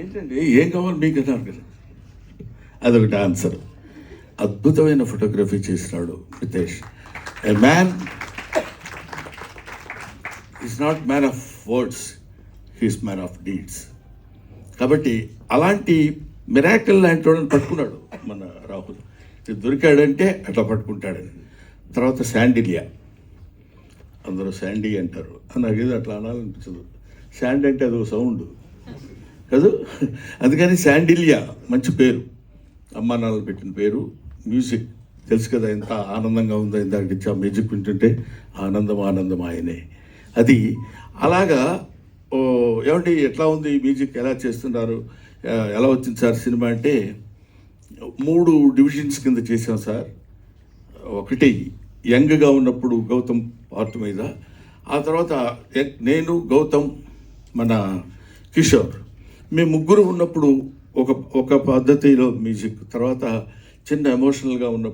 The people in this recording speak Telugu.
ఏంటండి ఏం కావాలి మీకు అన్నారు కదా, అదొకటి ఆన్సర్. అద్భుతమైన ఫోటోగ్రఫీ చేసినాడు Mitesh. A man is not man of words, he's man of deeds. కాబట్టి అలాంటి మిరాకిల్ లాంటి వాడిని పట్టుకున్నాడు మన రాహుల్. ఇది దొరికాడంటే అట్లా పట్టుకుంటాడని. తర్వాత శాండిలియా, అందరూ శాండీ అంటారు, నాకు ఏదో అట్లా అనాలనిపించదు. శాండ్ అంటే అదొక సౌండ్ కాదు, అందుకని శాండిలియా మంచి పేరు, అమ్మా నాన్నలు పెట్టిన పేరు. మ్యూజిక్ తెలుసు కదా ఎంత ఆనందంగా ఉందో, ఇందాక నుంచి ఆ మ్యూజిక్ వింటుంటే ఆనందం ఆనందం ఆయనే. అది అలాగా. ఏమంటే ఎట్లా ఉంది మ్యూజిక్, ఎలా చేస్తున్నారు, ఎలా వచ్చింది సార్ సినిమా అంటే 3 డివిజన్స్ కింద చేసాం సార్. ఒకటి యంగ్గా ఉన్నప్పుడు గౌతమ్ పార్ట్ మీద, ఆ తర్వాత నేను గౌతమ్ మన కిషోర్, మేము ముగ్గురు ఉన్నప్పుడు ఒక పద్ధతిలో మ్యూజిక్, తర్వాత చిన్న ఎమోషనల్గా ఉన్నప్పుడు